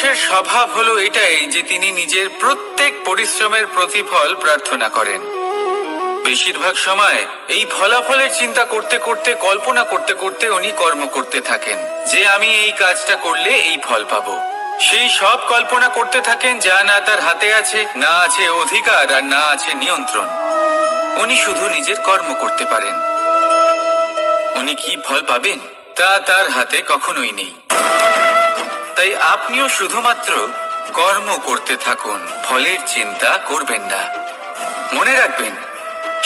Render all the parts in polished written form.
মানুষের স্বভাব হলো এটাই যে তিনি নিজের প্রত্যেক পরিশ্রমের প্রতিফল প্রার্থনা করেন। বেশিরভাগ সময় এই ফলাফলের চিন্তা করতে করতে, কল্পনা করতে করতে উনি কর্ম করতে থাকেন যে আমি এই কাজটা করলে এই ফল পাবো। সেই সব কল্পনা করতে থাকেন যা না তার হাতে আছে, না আছে অধিকার, আর না আছে নিয়ন্ত্রণ। উনি শুধু নিজের কর্ম করতে পারেন। উনি কি ফল পাবেন তা তার হাতে কখনোই নেই। তাই আপনিও শুধুমাত্র কর্ম করতে থাকুন, ফলের চিন্তা করবেন না। মনে রাখবেন,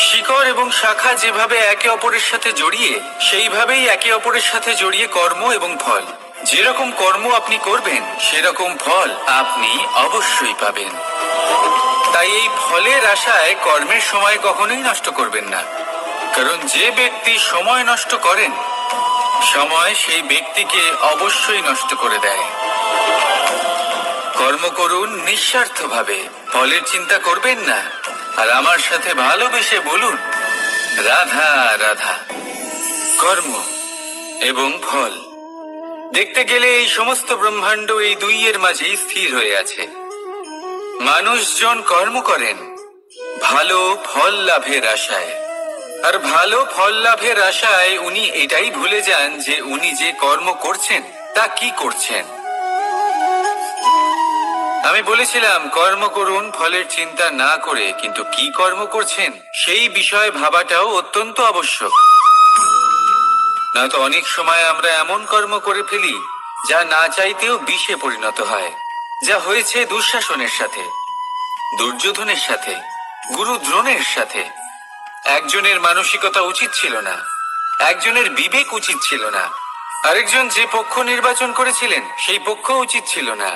শিকড় এবং শাখা যেভাবে একে অপরের সাথে জড়িয়ে, সেইভাবেই একে অপরের সাথে জড়িয়ে কর্ম এবং ফল। যেরকম কর্ম আপনি করবেন সেরকম ফল আপনি অবশ্যই পাবেন। তাই এই ফলের আশায় কর্মের সময় কখনোই নষ্ট করবেন না, কারণ যে ব্যক্তি সময় নষ্ট করেন, সময় সেই ব্যক্তিকে অবশ্যই নষ্ট করে দেয়। কর্ম করুন নিঃস্বার্থভাবে, ফলের চিন্তা করবেন না, আর আমার সাথে ভালোবেসে বলুন রাধা রাধা। কর্ম এবং ফল দেখতে গেলে এই সমস্ত ব্রহ্মাণ্ড এই দুইয়ের মাঝেই স্থির হয়ে আছে। মানুষজন কর্ম করেন ভালো ফল লাভের আশায়, আর ভালো ফল লাভের আশায় উনি এটাই ভুলে যান যে উনি যে কর্ম করছেন তা কি করছেন। আমি বলেছিলাম কর্ম করুন ফলের চিন্তা না করে, কিন্তু কি কর্ম করছেন সেই বিষয়ে ভাবাটাও অত্যন্ত আবশ্যক। না তো অনেক সময় আমরা এমন কর্ম করে ফেলি যা না চাইতেও বিষে পরিণত হয়, যা হয়েছে দুঃশাসনের সাথে, দুর্যোধনের সাথে, গুরু দ্রোণের সাথে। একজনের মানসিকতা উচিত ছিল না, একজনের বিবেক উচিত ছিল না, আরেকজন যে পক্ষ নির্বাচন করেছিলেন সেই পক্ষ উচিত ছিল না।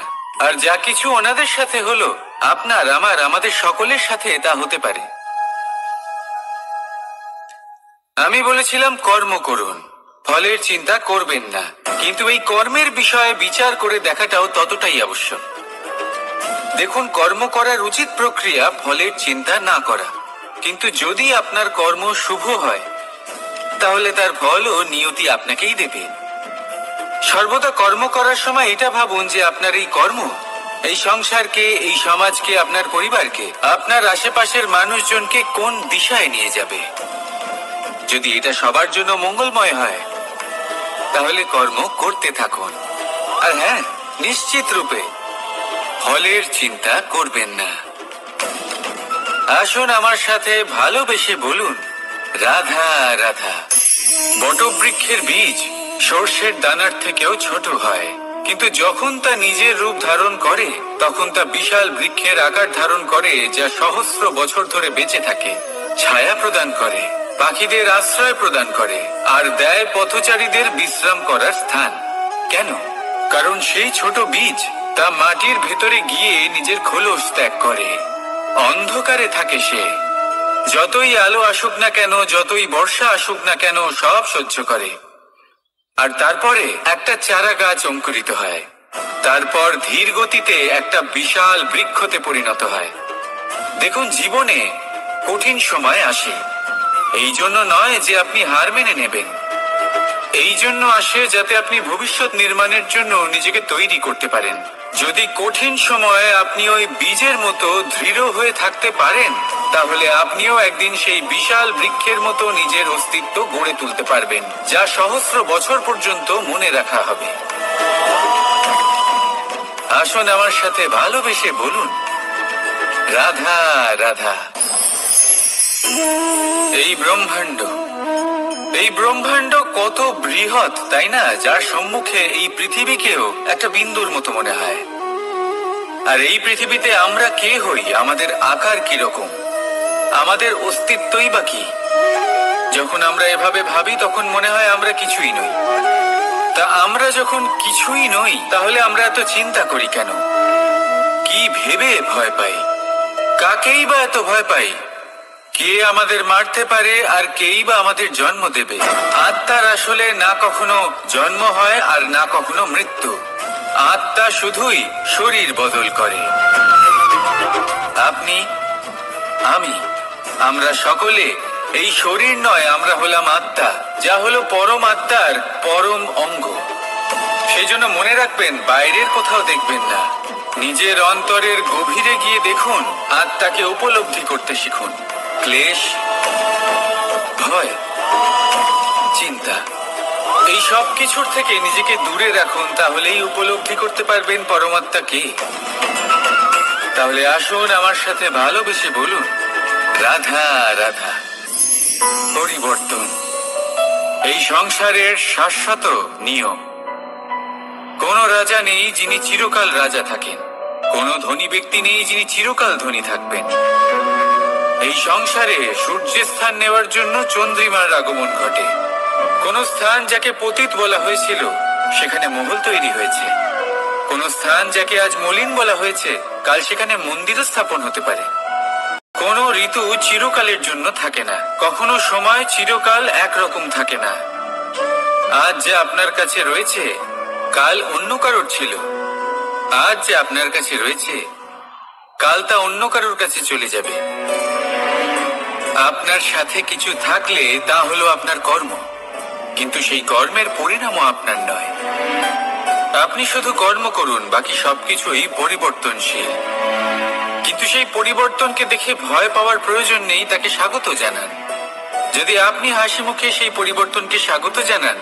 আর যা কিছু ওনাদের সাথে হলো, আপনার, আমার, আমাদের সকলের সাথে তা হতে পারে। আমি বলেছিলাম কর্ম করুন, ফলের চিন্তা করবেন না, কিন্তু এই কর্মের বিষয়ে বিচার করে দেখাটাও ততটাই আবশ্যক। দেখুন, কর্ম করার উচিত প্রক্রিয়া ফলের চিন্তা না করা, কিন্তু যদি আপনার কর্ম শুভ হয় তাহলে তার ফলও নিয়তি আপনাকেই দেবে। সর্বদা কর্ম করার সময় এটা ভাবুন যে আপনার এই কর্ম এই সংসারকে, এই সমাজকে, আপনার পরিবারকে, আপনার আশেপাশের মানুষজনকে কোন দিশায় নিয়ে যাবে। যদি এটা সবার জন্য মঙ্গলময় হয় তাহলে কর্ম করতে থাকুন। আর হ্যাঁ, নিশ্চিত রূপে ফলের চিন্তা করবেন না। আসুন আমার সাথে ভালোবেসে বলুন রাধা রাধা। বটবৃক্ষের বীজ সর্ষের দানার থেকেও ছোট হয়, কিন্তু যখন তা নিজের রূপ ধারণ করে তখন তা বিশাল বৃক্ষের আকার ধারণ করে, যা সহস্র বছর ধরে বেঁচে থাকে, ছায়া প্রদান করে, পাখিদের আশ্রয় প্রদান করে, আর দেয় পথচারীদের বিশ্রাম করার স্থান। কেন? কারণ সেই ছোট বীজ তা মাটির ভেতরে গিয়ে নিজের খোলস ত্যাগ করে। অন্ধকারে থাকে সে, যতই আলো আসুক না কেন, যতই বর্ষা আসুক না কেন, সব সহ্য করে। আর তারপরে একটা চারা গাছ অঙ্কুরিত হয়, তারপর ধীর গতিতে একটা বিশাল বৃক্ষতে পরিণত হয়। দেখুন, জীবনে কঠিন সময় আসে, এই জন্য নয় যে আপনি হার মেনে নেবেন, এই জন্য আসে যাতে আপনি ভবিষ্যৎ নির্মাণের জন্য নিজেকে তৈরি করতে পারেন। যদি কঠিন সময়ে আপনি ওই বীজের মতো দৃঢ় হয়ে থাকতে পারেন, তাহলে আপনিও একদিন সেই বিশাল বৃক্ষের মতো নিজের অস্তিত্ব গড়ে তুলতে পারবেন, যা সহস্র বছর পর্যন্ত মনে রাখা হবে। আসুন আমার সাথে ভালোবেসে বলুন রাধা রাধা। এই ব্রহ্মাণ্ড কত বৃহৎ, তাই না? যার সম্মুখে এই পৃথিবীকেও একটা বিন্দুর মতো মনে হয়। আর এই পৃথিবীতে আমরা কে হই, আমাদের আকার কিরকম, আমাদের অস্তিত্বই বা কি? যখন আমরা এভাবে ভাবি তখন মনে হয় আমরা কিছুই নই। তা আমরা যখন কিছুই নই, তাহলে আমরা এত চিন্তা করি কেন? কি ভেবে ভয় পাই? কাকেই বা এত ভয় পাই? কে আমাদের মারতে পারে আর কেই বা আমাদের জন্ম দেবে? আত্মার আসলে না কখনো জন্ম হয় আর না কখনো মৃত্যু। আত্মা শুধুই শরীর বদল করে। আপনি, আমি, আমরা সকলে এই শরীর নয়, আমরা হলাম আত্মা, যা হলো পরম আত্মার পরম অঙ্গ। সেই জন্য মনে রাখবেন, বাইরের কোথাও দেখবেন না, নিজের অন্তরের গভীরে গিয়ে দেখুন, আত্মাকে উপলব্ধি করতে শিখুন। ক্লেশ, ভয়, চিন্তা, এই সব কিছুর থেকে নিজেকে দূরে রাখুন, তাহলেই উপলব্ধি করতে পারবেন পরমাত্মা কে। তাহলে আসুন আমার সাথে ভালোবেসে বলুন, রাধা রাধা। পরিবর্তন এই সংসারের শাশ্বত নিয়ম। কোন রাজা নেই যিনি চিরকাল রাজা থাকেন, কোন ধনী ব্যক্তি নেই যিনি চিরকাল ধনী থাকবেন। এই সংসারে সূর্যের স্থান নেওয়ার জন্য চন্দ্রিমার আগমন ঘটে। কোন স্থান যাকে পতিত বলা হয়েছিল সেখানে মহল তৈরি হয়েছে, কোন স্থান যাকে আজ মলিন বলা হয়েছে কাল সেখানে মন্দিরও স্থাপন হতে পারে। কোন ঋতু চিরকালের জন্য থাকে না, কখনো সময় চিরকাল একরকম থাকে না। আজ যে আপনার কাছে রয়েছে কাল অন্য কারোর ছিল, আজ যে আপনার কাছে রয়েছে কাল তা অন্য কারোর কাছে চলে যাবে। আপনার সাথে কিছু থাকলে তা হলো আপনার কর্ম, কিন্তু সেই কর্মের পরিণামও আপনার নয়। আপনি শুধু কর্ম করুন, বাকি সবকিছুই পরিবর্তনশীল। কিন্তু সেই পরিবর্তনকে দেখে ভয় পাওয়ার প্রয়োজন নেই, তাকে স্বাগত জানান। যদি আপনি হাসি মুখে সেই পরিবর্তনকে স্বাগত জানান,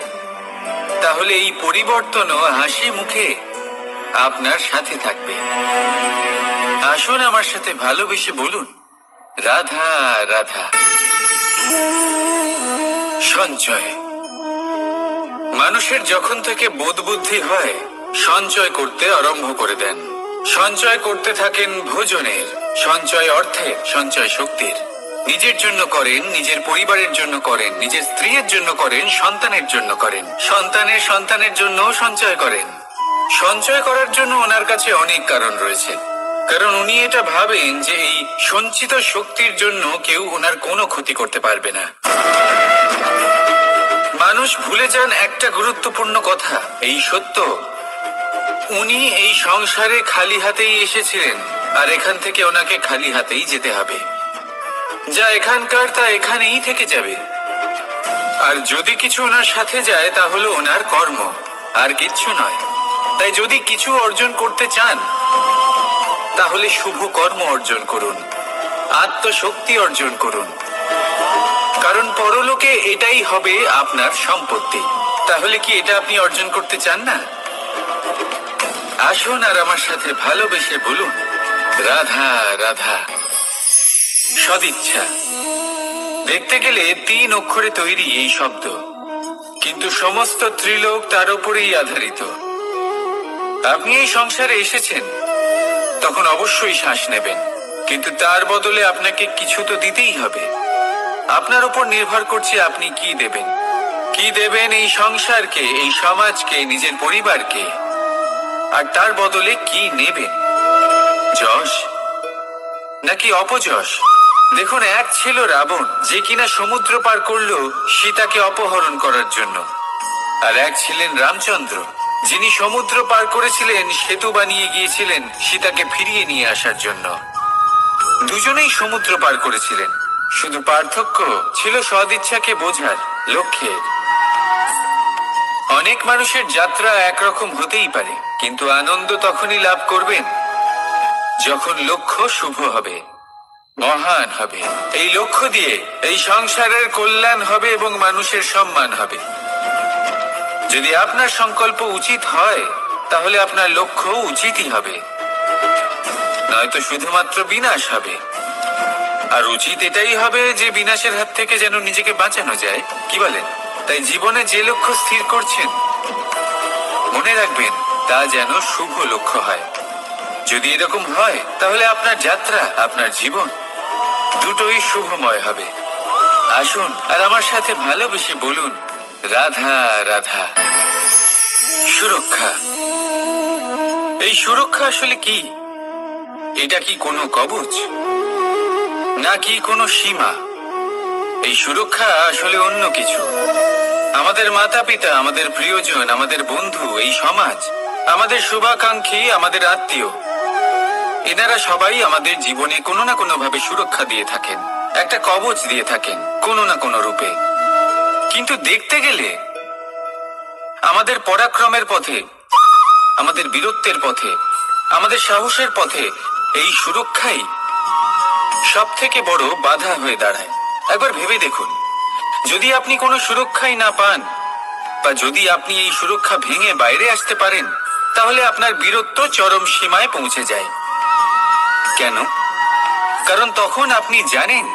তাহলে এই পরিবর্তনও হাসি মুখে আপনার সাথে থাকবে। আসুন আমার সাথে ভালোবেসে বলুন, রাধা রাধা। সঞ্চয়। মানুষের যখন থেকে বোধ বুদ্ধি হয় সঞ্চয় করতে আরম্ভ করে দেন। সঞ্চয় করতে থাকেন ভোজনের, সঞ্চয় অর্থের, সঞ্চয় শক্তির। নিজের জন্য করেন, নিজের পরিবারের জন্য করেন, নিজের স্ত্রীর জন্য করেন, সন্তানের জন্য করেন, সন্তানের সন্তানের জন্য সঞ্চয় করেন। সঞ্চয় করার জন্য ওনার কাছে অনেক কারণ রয়েছে, কারণ উনি এটা ভাবেন যে এই সঞ্চিত শক্তির জন্য কেউ ওনার কোনো ক্ষতি করতে পারবে না। মানুষ ভুলে যান একটা গুরুত্বপূর্ণ কথা, এই সত্য, উনি এই সংসারে খালি হাতেই এসেছিলেন, আর এখান থেকে ওনাকে খালি হাতেই যেতে হবে। যা এখানকার তা এখানেই থেকে যাবে। আর যদি কিছু ওনার সাথে যায় তা হলো ওনার কর্ম, আর কিচ্ছু নয়। তাই যদি কিছু অর্জন করতে চান তাহলে শুভ কর্ম অর্জন করুন, আত্মশক্তি অর্জন করুন, কারণ পরলোকে এটাই হবে আপনার সম্পত্তি। তাহলে কি এটা আপনি অর্জন করতে চান না? আসুন আর আমার সাথে ভালোবেসে বলুন, রাধা রাধা। সদিচ্ছা। দেখতে গেলে 3 অক্ষরে তৈরি এই শব্দ, কিন্তু সমস্ত ত্রিলোক তার উপরেই আধারিত। আপনি এই সংসারে এসেছেন, তখন অবশ্যই শ্বাস নেবেন, কিন্তু তার বদলে আপনাকে কিছু তো দিতেই হবে। আপনার উপর নির্ভর করছে আপনি কি দেবেন। কি দেবেন এই সংসারকে, এই সমাজকে, নিজের পরিবারকে, আর তার বদলে কি নেবেন? যশ নাকি অপযশ? দেখুন, এক ছিল রাবণ, যে কিনা সমুদ্র পার করলো সীতাকে অপহরণ করার জন্য, আর এক ছিলেন রামচন্দ্র, যিনি সমুদ্র পার করেছিলেন, সেতু বানিয়ে গিয়েছিলেন সীতাকে ফিরিয়ে নিয়ে আসার জন্য। দুজনেই সমুদ্র পার করেছিলেন, শুধু পার্থক্য ছিল সদিচ্ছাকে বোঝার, লক্ষ্যের। অনেক মানুষের যাত্রা একরকম হতেই পারে, কিন্তু আনন্দ তখনই লাভ করবেন যখন লক্ষ্য শুভ হবে, মহান হবে। এই লক্ষ্য দিয়ে এই সংসারের কল্যাণ হবে এবং মানুষের সম্মান হবে। যদি আপনার সংকল্প উচিত হয় তাহলে আপনার লক্ষ্য উচিতই হবে, নয়তো শুধুমাত্র বিনাশ হবে। আর উচিত এটাই হবে যে বিনাশের হাত থেকে যেন নিজেকে বাঁচানো যায়, কি বলেন? তাই জীবনে যে লক্ষ্য স্থির করছেন মনে রাখবেন তা যেন শুভ লক্ষ্য হয়। যদি এরকম হয় তাহলে আপনার যাত্রা, আপনার জীবন দুটোই শুভময় হবে। আসুন আর আমার সাথে ভালোবেসে বলুন, রাধা রাধা। সুরক্ষা। এই সুরক্ষা আসলে কি? এটা কি কোনো কবচ নাকি কোনো সীমা? এই সুরক্ষা আসলে অন্য কিছু। আমাদের মাতা পিতা, আমাদের প্রিয়জন, আমাদের বন্ধু, এই সমাজ, আমাদের শুভাকাঙ্ক্ষী, আমাদের আত্মীয়, এনারা সবাই আমাদের জীবনে কোনো না কোনো ভাবে সুরক্ষা দিয়ে থাকেন, একটা কবচ দিয়ে থাকেন কোনো না কোনো রূপে। কিন্তু দেখতে গেলে আমাদের পরাক্রমের পথে আমাদের বীরত্বের পথে, আমাদের সাহসের পথে এই সুরক্ষাই সব থেকে বড় বাধা হয়ে দাঁড়ায়। একবার ভেবে দেখুন, যদি আপনি কোনো সুরক্ষাই না পান, বা যদি আপনি এই সুরক্ষা ভেঙে বাইরে আসতে পারেন, তাহলে আপনার বীরত্ব চরম সীমায় পৌঁছে যায়। কেন? কারণ তখন আপনি জানেন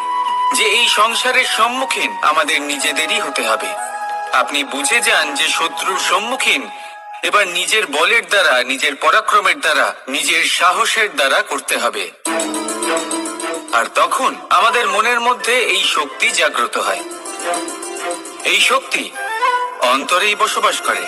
যে এই সংসারের সম্মুখীন আমাদের নিজেদেরই হতে হবে। আপনি বুঝে যান যে শত্রুর সম্মুখীন এবার নিজের বলের দ্বারা, নিজের পরাক্রমের দ্বারা, নিজের সাহসের দ্বারা করতে হবে। আর তখন আমাদের মনের মধ্যে এই শক্তি জাগ্রত হয়। এই শক্তি অন্তরেই বসবাস করে।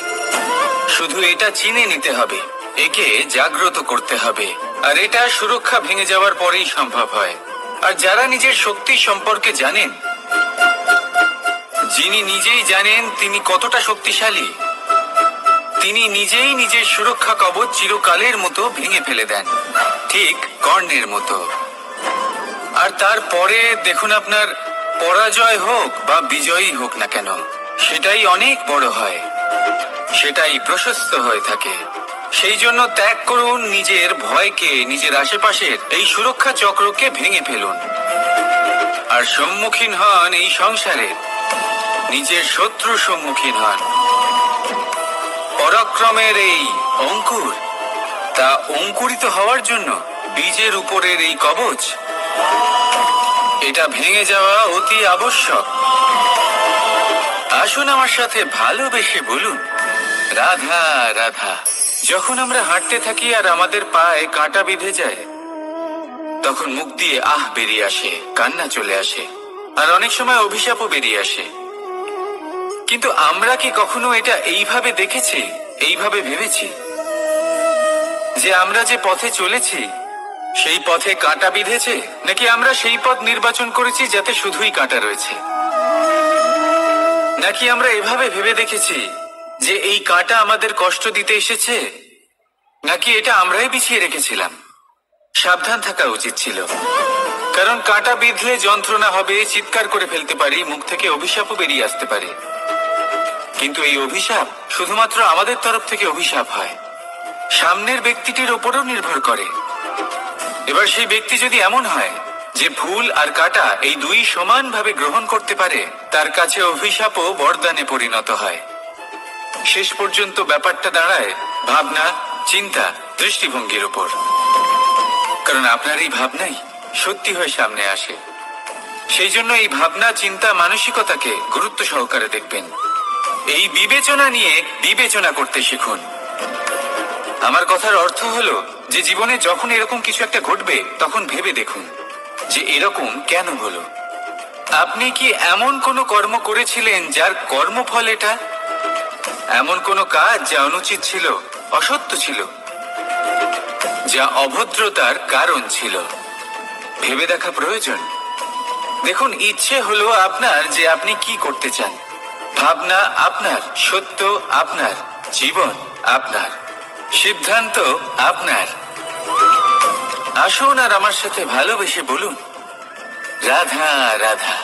শুধু এটা চিনে নিতে হবে, একে জাগ্রত করতে হবে। আর এটা সুরক্ষা ভেঙে যাওয়ার পরেই সম্ভব হয়। আর যারা নিজের শক্তি সম্পর্কে জানেন, যিনি নিজেই জানেন তিনি কতটা শক্তিশালী, তিনি নিজেই নিজের সুরক্ষা কবচ চিরকালের মতো ভেঙে ফেলে দেন, ঠিক কর্ণের মতো। আর তারপরে দেখুন, আপনার পরাজয় হোক বা বিজয়ী হোক না কেন, সেটাই অনেক বড় হয়, সেটাই প্রশস্ত হয়ে থাকে। সেই জন্য ত্যাগ করুন নিজের ভয়কে, নিজের আশেপাশের এই সুরক্ষা চক্রকে ভেঙে ফেলুন। আর সম্মুখীন হন এই সংসারে, নিজের শত্রু সম্মুখীন হন। পরাক্রমের এই অঙ্কুর, তা অঙ্কুরিত হওয়ার জন্য বীজের উপরের এই কবচ, এটা ভেঙে যাওয়া অতি আবশ্যক। আসুন আমার সাথে ভালোবেসে বলুন, রাধা রাধা। যখন আমরা হাঁটতে থাকি আর আমাদের পায়ে কাঁটা বিঁধে যায়, তখন মুখ দিয়ে আহ বেরিয়ে আসে, কান্না চলে আসে, আর অনেক সময় অভিশাপও বেরিয়ে আসে। কিন্তু আমরা কি কখনো এটা এইভাবে দেখেছি, এইভাবে ভেবেছি যে আমরা যে পথে চলেছি সেই পথে কাঁটা বিঁধেছে, নাকি আমরা সেই পথ নির্বাচন করেছি যাতে শুধুই কাঁটা রয়েছে? নাকি আমরা এভাবে ভেবে দেখেছি যে এই কাঁটা আমাদের কষ্ট দিতে এসেছে, নাকি এটা আমরাই বিছিয়ে রেখেছিলাম? সাবধান থাকা উচিত ছিল, কারণ কাঁটা বিঁধলে যন্ত্রণা হবে, চিৎকার করে ফেলতে পারি, মুখ থেকে অভিশাপও বেরিয়ে আসতে পারে। কিন্তু এই অভিশাপ শুধুমাত্র আমাদের তরফ থেকে অভিশাপ হয়, সামনের ব্যক্তিটির ওপরও নির্ভর করে। এবার সেই ব্যক্তি যদি এমন হয় যে ভুল আর কাঁটা এই দুই সমানভাবে গ্রহণ করতে পারে, তার কাছে অভিশাপও বরদানে পরিণত হয়। শেষ পর্যন্ত ব্যাপারটা দাঁড়ায় ভাবনা, চিন্তা, দৃষ্টিভঙ্গির উপর। কারণ আপনার এই ভাবনাই সত্যি হয়ে সামনে আসে। সেই জন্য এই ভাবনা, চিন্তা, মানসিকতাকে গুরুত্ব সহকারে দেখবেন। এই বিবেচনা নিয়ে বিবেচনা করতে শিখুন। আমার কথার অর্থ হলো যে জীবনে যখন এরকম কিছু একটা ঘটবে, তখন ভেবে দেখুন যে এরকম কেন হলো। আপনি কি এমন কোনো কর্ম করেছিলেন যার কর্মফল এটা? এমন কোনো কাজ যা অনুচিত ছিল, অসত্য ছিল, যা অভদ্রতার কারণ ছিল? ভেবে দেখা প্রয়োজন। দেখুন, ইচ্ছে হলো আপনার যে আপনি কি করতে চান, ভাবনা আপনার, সত্য আপনার, জীবন আপনার, সিদ্ধান্ত আপনার। আসুন আর আমার সাথে ভালোবেসে বলুন, রাধা রাধা।